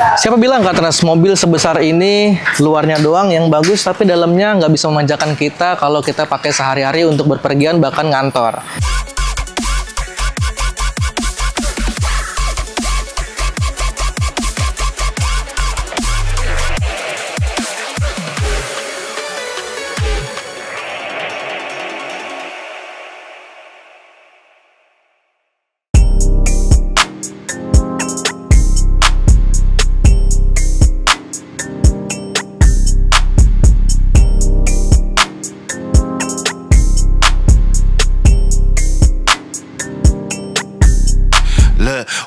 Siapa bilang Katras mobil sebesar ini luarnya doang yang bagus tapi dalamnya nggak bisa memanjakan kita kalau kita pakai sehari-hari untuk berpergian bahkan ngantor.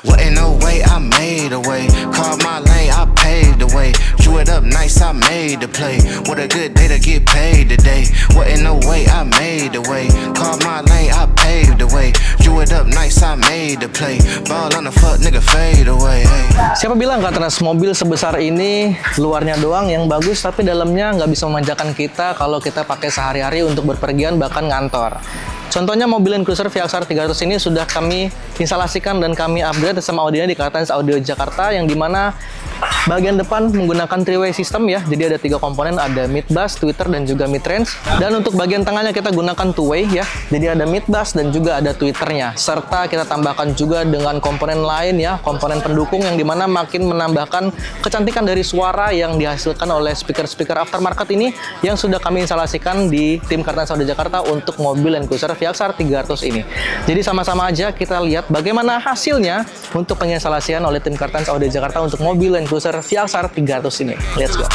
What ain't no way I made a way. Carved my lane, I paved the way. Drew it up nice, I made the play. What a good day to get paid today. What ain't no way I made a way. Carved my lane, I paved the way. Drew it up nice, I made the play. Ball on the fuck, nigga fade away. Hey. Siapa bilang Katras mobil sebesar ini luarnya doang yang bagus tapi dalamnya nggak bisa memanjakan kita kalau kita pakai sehari-hari untuk berpergian bahkan ngantor. Contohnya mobil Land Cruiser VXR 300 ini sudah kami instalasikan dan kami upgrade sama audionya di Kartens Audio Jakarta, yang dimana bagian depan menggunakan 3-way system ya. Jadi ada 3 komponen, ada mid bass, tweeter, dan juga mid range. Dan untuk bagian tengahnya kita gunakan 2-way ya. Jadi ada mid bass dan juga ada tweeternya. Serta kita tambahkan juga dengan komponen lain ya, komponen pendukung yang dimana makin menambahkan kecantikan dari suara yang dihasilkan oleh speaker-speaker aftermarket ini yang sudah kami instalasikan di tim Kartens Audio Jakarta untuk mobil Land Cruiser VXR 300 ini. Jadi sama-sama aja kita lihat bagaimana hasilnya untuk penginstalasian oleh tim Kartens Audio Jakarta untuk mobil Land Cruiser VXR 300 ini. Let's go.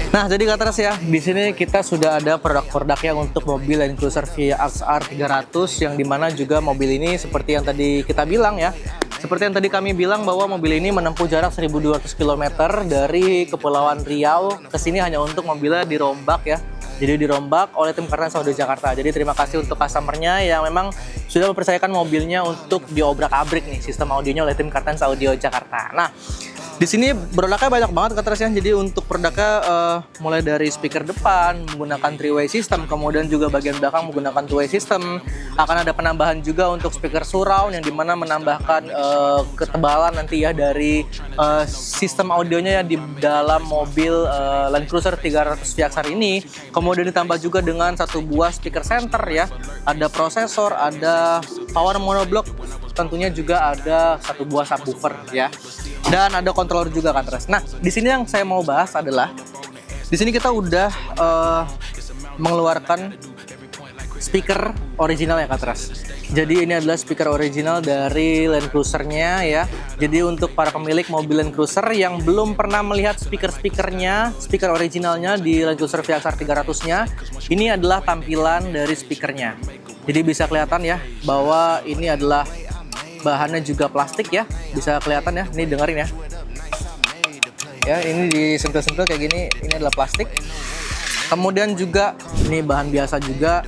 Nah, jadi Katras ya, di sini kita sudah ada produk-produknya untuk mobil Land Cruiser VXR 300 yang dimana juga mobil ini seperti yang tadi kita bilang ya. Seperti yang tadi kami bilang bahwa mobil ini menempuh jarak 1.200 km dari Kepulauan Riau ke sini hanya untuk mobilnya dirombak ya. Jadi dirombak oleh tim Kartens Audio Jakarta. Jadi terima kasih untuk customernya yang memang sudah mempercayakan mobilnya untuk diobrak-abrik nih sistem audionya oleh tim Kartens Audio Jakarta. Nah, di sini produknya banyak banget Katras ya. Jadi untuk produknya mulai dari speaker depan menggunakan 3-way system, kemudian juga bagian belakang menggunakan 2-way system. Akan ada penambahan juga untuk speaker surround yang dimana menambahkan ketebalan nanti ya dari sistem audionya ya di dalam mobil Land Cruiser 300 VXR ini. Kemudian ditambah juga dengan satu buah speaker center ya. Ada prosesor, ada power monoblock, tentunya juga ada satu buah subwoofer ya. Dan ada controller juga Katras. Nah, di sini yang saya mau bahas adalah di sini kita udah mengeluarkan speaker original ya Katras. Jadi ini adalah speaker original dari Land Cruiser-nya ya. Jadi untuk para pemilik mobil Land Cruiser yang belum pernah melihat speaker-speakernya, speaker originalnya di Land Cruiser VXR 300-nya, ini adalah tampilan dari speakernya. Jadi bisa kelihatan ya bahwa ini adalah bahannya juga plastik ya, bisa kelihatan ya. Ini dengerin ya. Ya, ini disentuh-sentuh kayak gini, ini adalah plastik. Kemudian juga ini bahan biasa juga.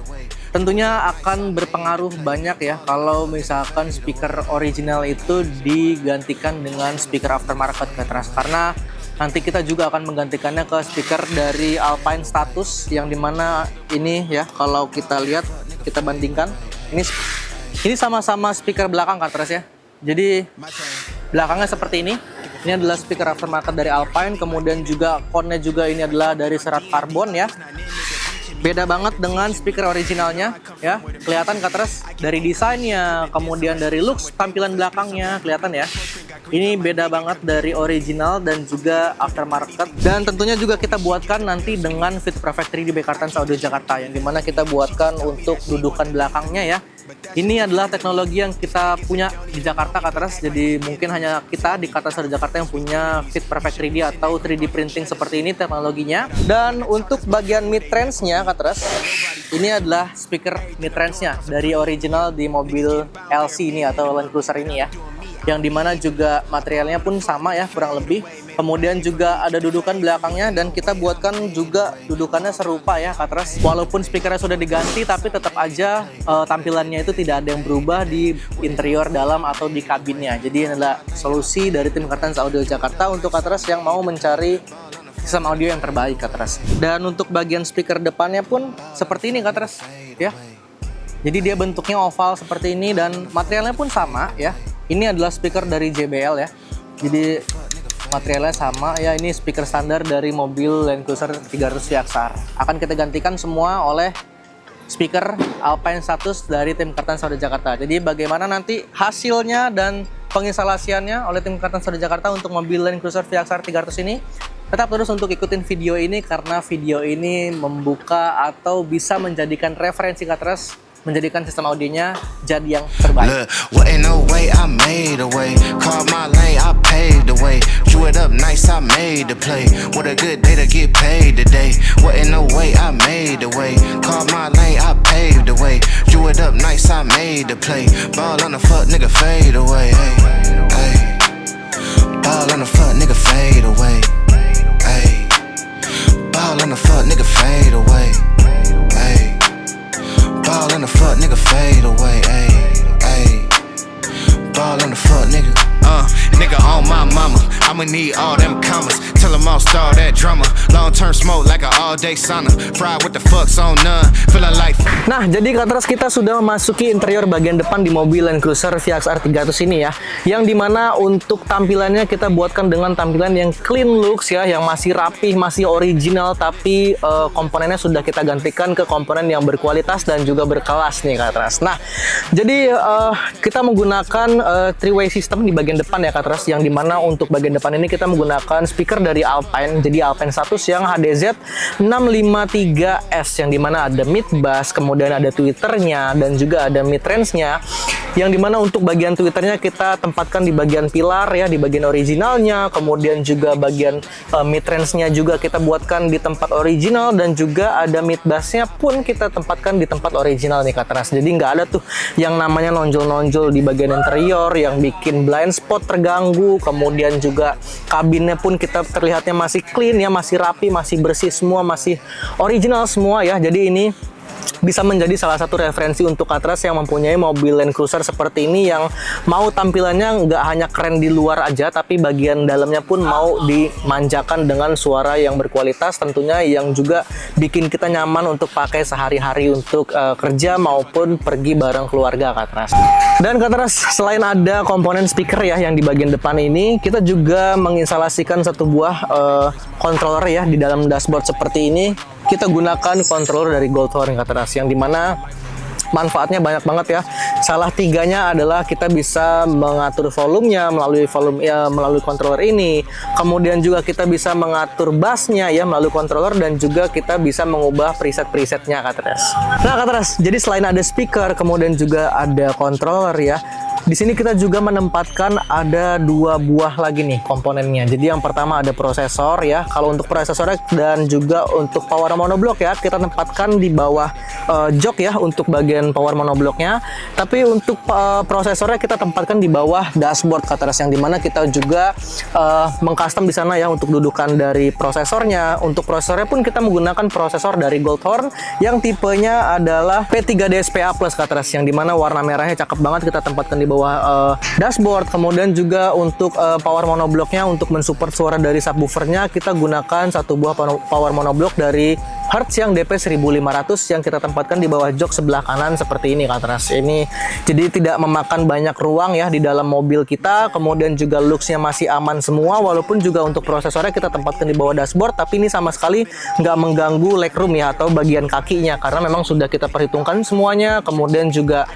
Tentunya akan berpengaruh banyak ya kalau misalkan speaker original itu digantikan dengan speaker aftermarket Katras, karena nanti kita juga akan menggantikannya ke speaker dari Alpine Status yang dimana ini ya, kalau kita lihat, kita bandingkan, ini sama-sama speaker belakang Katras ya. Jadi belakangnya seperti ini. Ini adalah speaker aftermarket dari Alpine, kemudian juga konnya juga ini adalah dari serat karbon ya. Beda banget dengan speaker originalnya ya. Kelihatan Katras dari desainnya, kemudian dari looks tampilan belakangnya kelihatan ya. Ini beda banget dari original dan juga aftermarket. Dan tentunya juga kita buatkan nanti dengan Fit Perfect 3D by Kartens Audio Jakarta, yang dimana kita buatkan untuk dudukan belakangnya ya. Ini adalah teknologi yang kita punya di Jakarta Katras. Jadi mungkin hanya kita di Kartens Audio Jakarta yang punya Fit Perfect 3D atau 3D printing seperti ini teknologinya. Dan untuk bagian mid range-nya Katras, ini adalah speaker mid range-nya dari original di mobil LC ini atau Land Cruiser ini ya. yang dimana juga materialnya pun sama ya kurang lebih. Kemudian juga ada dudukan belakangnya dan kita buatkan juga dudukannya serupa ya Katras. Walaupun speakernya sudah diganti tapi tetap aja tampilannya itu tidak ada yang berubah di interior dalam atau di kabinnya. Jadi ini adalah solusi dari tim Kartens Audio Jakarta untuk Katras yang mau mencari sistem audio yang terbaik Katras. Dan untuk bagian speaker depannya pun seperti ini Katras ya. Jadi dia bentuknya oval seperti ini dan materialnya pun sama ya. Ini adalah speaker dari JBL ya. Jadi materialnya sama ya, ini speaker standar dari mobil Land Cruiser 300 VXR. Akan kita gantikan semua oleh speaker Alpine Status dari tim Kartens Audio Jakarta. Jadi bagaimana nanti hasilnya dan penginstalasiannya oleh tim Kartens Audio Jakarta untuk mobil Land Cruiser VXR 300 ini, tetap terus untuk ikutin video ini karena video ini membuka atau bisa menjadikan referensi Katras, menjadikan sistem audionya jadi yang terbaik. Look, what ain't no way I made a way. Call my lane, I paved the way. Drew it up nice, I made the play. What a good day to get paid today. What ain't no way I made the way. Call my lane, I paved the way. Drew it up nice, I made the play. Ball on the fuck, nigga, fade away. Hey, hey. Ball on the fuck, nigga, fade away. Hey. Ball on the fuck, nigga, fade away. Hey. Ball on the fuck, nigga, fade away, ayy, ayy. Ball on the fuck, nigga. Nigga on my mama, I'ma need all them commas. Tell them I'll start that drama. Long term smoke like an all day sauna. Fried with the fucks on none. Feeling like. Nah, jadi Katras kita sudah memasuki interior bagian depan di mobil Land Cruiser VXR 300 ini ya. Yang dimana untuk tampilannya kita buatkan dengan tampilan yang clean looks ya, yang masih rapih, masih original, tapi komponennya sudah kita gantikan ke komponen yang berkualitas dan juga berkelas nih Katras. Nah, jadi kita menggunakan three-way system di bagian depan ya Katras, yang dimana untuk bagian depan ini kita menggunakan speaker dari Alpine, jadi Alpine Status yang HDZ 653S, yang dimana ada mid bass, kemudian ada tweeternya dan juga ada mid range-nya, yang dimana untuk bagian tweeternya kita tempatkan di bagian pilar ya, di bagian originalnya, kemudian juga bagian mid range-nya juga kita buatkan di tempat original, dan juga ada mid bass-nya pun kita tempatkan di tempat original nih Katras. Jadi nggak ada tuh yang namanya nonjol-nonjol di bagian interior yang bikin blind spot terganggu. Kemudian juga kabinnya pun kita terlihatnya masih clean ya, masih rapi, masih bersih semua, masih original semua ya. Jadi ini bisa menjadi salah satu referensi untuk Katras yang mempunyai mobil Land Cruiser seperti ini, yang mau tampilannya nggak hanya keren di luar aja, tapi bagian dalamnya pun mau dimanjakan dengan suara yang berkualitas tentunya, yang juga bikin kita nyaman untuk pakai sehari-hari untuk kerja maupun pergi bareng keluarga Katras. Dan Katras, selain ada komponen speaker ya yang di bagian depan ini, kita juga menginstalasikan satu buah controller ya di dalam dashboard seperti ini. Kita gunakan controller dari Goldhorn Katras, yang dimana manfaatnya banyak banget ya. Salah tiganya adalah kita bisa mengatur volumenya melalui controller ini. Kemudian juga kita bisa mengatur bassnya ya melalui controller, dan juga kita bisa mengubah preset-presetnya Katras. Nah Katras, jadi selain ada speaker, kemudian juga ada controller ya. Di sini kita juga menempatkan ada dua buah lagi nih komponennya. Jadi yang pertama ada prosesor ya. Kalau untuk prosesornya dan juga untuk power monoblock ya, kita tempatkan di bawah jok ya untuk bagian power monoblocknya. Tapi untuk prosesornya kita tempatkan di bawah dashboard Katras, yang dimana kita juga mengcustom di sana ya untuk dudukan dari prosesornya. Untuk prosesornya pun kita menggunakan prosesor dari Goldhorn yang tipenya adalah P3DSPA Plus Katras, yang dimana warna merahnya cakep banget, kita tempatkan di bawah dashboard. Kemudian juga untuk power monoblocknya, untuk mensupport suara dari subwoofernya, kita gunakan satu buah power monoblock dari Hertz yang DP 1500 yang kita tempatkan di bawah jok sebelah kanan seperti ini Katras. Ini jadi tidak memakan banyak ruang ya di dalam mobil kita. Kemudian juga looksnya masih aman semua, walaupun juga untuk prosesornya kita tempatkan di bawah dashboard, tapi ini sama sekali nggak mengganggu legroom ya atau bagian kakinya, karena memang sudah kita perhitungkan semuanya. Kemudian juga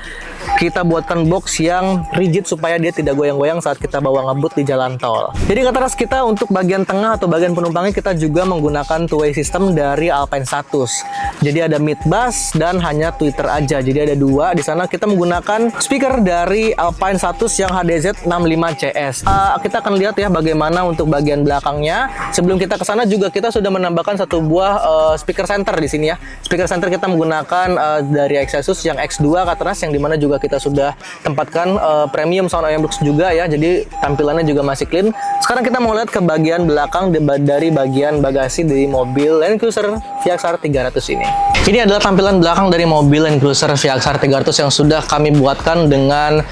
kita buatkan box yang rigid supaya dia tidak goyang-goyang saat kita bawa ngebut di jalan tol. Jadi Katras, kita untuk bagian tengah atau bagian penumpangnya kita juga menggunakan two-way system dari Alpine Status. Jadi ada mid bass dan hanya tweeter aja. Jadi ada dua. Di sana kita menggunakan speaker dari Alpine Status yang HDZ 65CS. Kita akan lihat ya bagaimana untuk bagian belakangnya. Sebelum kita ke sana juga kita sudah menambahkan satu buah speaker center di sini ya. Speaker center kita menggunakan dari Exesus yang X2 Katras, yang dimana juga kita sudah tempatkan dengan premium sound audiobooks juga ya, jadi tampilannya juga masih clean. Sekarang kita mau lihat ke bagian belakang dari bagian bagasi dari mobil Land Cruiser VXR 300 ini. Ini adalah tampilan belakang dari mobil Land Cruiser VXR 300 yang sudah kami buatkan dengan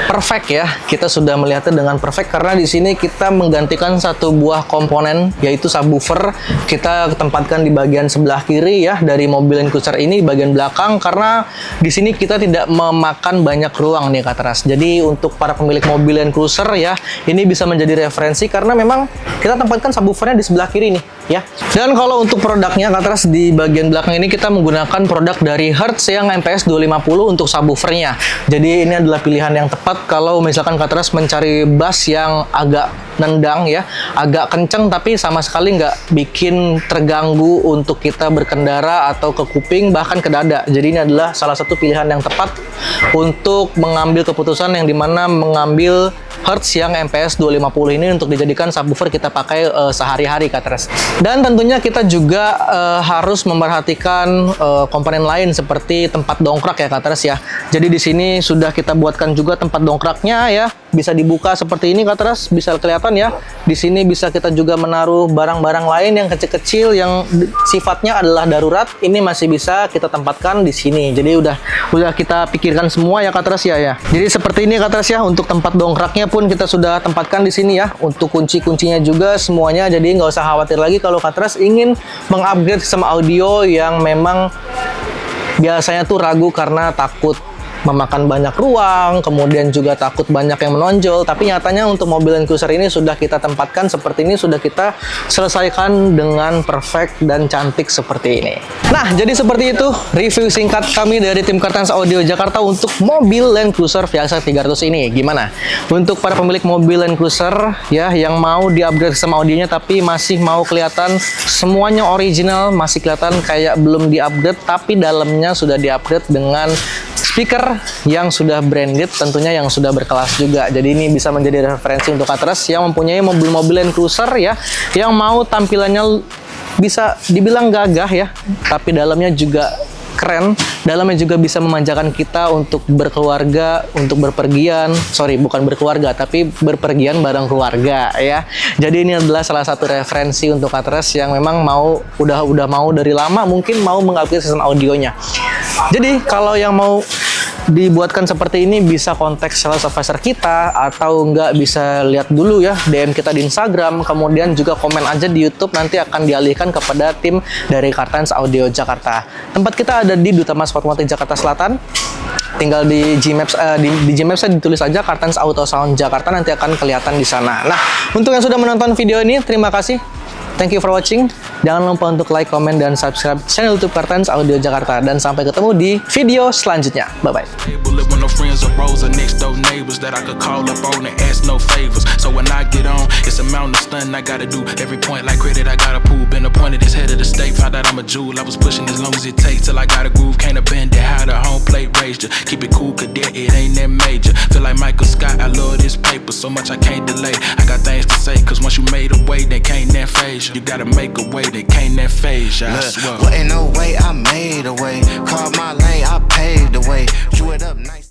perfect ya. Kita sudah melihatnya dengan perfect karena di sini kita menggantikan satu buah komponen yaitu subwoofer. Kita tempatkan di bagian sebelah kiri ya dari mobil Land Cruiser ini, di bagian belakang, karena di sini kita tidak memakan banyak ruang nih Kak Teras. Jadi untuk para pemilik mobil Land Cruiser ya, ini bisa menjadi referensi karena memang kita tempatkan subwoofernya di sebelah kiri nih ya. Dan kalau untuk produknya Kak Teras, di bagian belakang ini kita menggunakan produk dari Hertz yang MPS 250 untuk subwoofernya. Jadi ini adalah pilihan yang tepat kalau misalkan Kak Teras mencari bass yang agak nendang ya, agak kenceng tapi sama sekali nggak bikin terganggu untuk kita berkendara atau ke kuping bahkan ke dada. Jadi ini adalah salah satu pilihan yang tepat untuk mengambil keputusan yang dimana mengambil Hertz yang MPS 250 ini untuk dijadikan subwoofer kita pakai sehari-hari Kak Teras. Dan tentunya kita juga harus memperhatikan komponen lain seperti tempat dongkrak ya Kak Teras ya. Jadi di sini sudah kita buatkan juga tempat dongkraknya ya, bisa dibuka seperti ini Kak Teras, bisa kelihatan ya. Di sini bisa kita juga menaruh barang-barang lain yang kecil-kecil yang sifatnya adalah darurat. Ini masih bisa kita tempatkan di sini. Jadi udah kita pikirkan semua ya Kak Teras ya. Jadi seperti ini Kak Teras ya, untuk tempat dongkraknya pun kita sudah tempatkan di sini ya. Untuk kunci-kuncinya juga semuanya, jadi nggak usah khawatir lagi kalau Kak Teras ingin mengupgrade sistem audio yang memang biasanya tuh ragu karena takut memakan banyak ruang, kemudian juga takut banyak yang menonjol. Tapi nyatanya untuk mobil Land Cruiser ini sudah kita tempatkan seperti ini, sudah kita selesaikan dengan perfect dan cantik seperti ini. Nah, jadi seperti itu review singkat kami dari tim Kartens Audio Jakarta untuk mobil Land Cruiser VXR 300 ini. Gimana? Untuk para pemilik mobil Land Cruiser ya yang mau di-upgrade sama audionya tapi masih mau kelihatan semuanya original, masih kelihatan kayak belum di-upgrade tapi dalamnya sudah di-upgrade dengan speaker yang sudah branded, tentunya yang sudah berkelas juga. Jadi ini bisa menjadi referensi untuk Kak Teras yang mempunyai mobil-mobil Land Cruiser ya, yang mau tampilannya bisa dibilang gagah ya, tapi dalamnya juga keren. Dalamnya juga bisa memanjakan kita untuk berkeluarga, untuk berpergian. Sorry, bukan berkeluarga, tapi berpergian bareng keluarga ya. Jadi ini adalah salah satu referensi untuk Kak Teras yang memang udah mau dari lama mungkin mau mengupgrade sistem audionya. Jadi kalau yang mau dibuatkan seperti ini bisa kontak sales advisor kita, atau enggak bisa lihat dulu ya DM kita di Instagram, kemudian juga komen aja di YouTube, nanti akan dialihkan kepada tim dari Kartens Audio Jakarta. Tempat kita ada di Duta Mas Fatmawati Jakarta Selatan. Tinggal di Gmaps, di Gmaps ditulis aja Kartens Auto Sound Jakarta, nanti akan kelihatan di sana. Nah, untuk yang sudah menonton video ini, terima kasih. Thank you for watching. Jangan lupa untuk like, comment, dan subscribe channel YouTube Kartens Audio Jakarta. Dan sampai ketemu di video selanjutnya. Bye-bye. Keep it cool, cadet, it ain't that major. Feel like Michael Scott, I love this paper so much I can't delay. I got things to say, cause once you made a way, they can't that phase you. You gotta make a way, they can't that phase you. I swear. What ain't no way, I made a way. Carved my lane, I paved the way. Drew it up nice.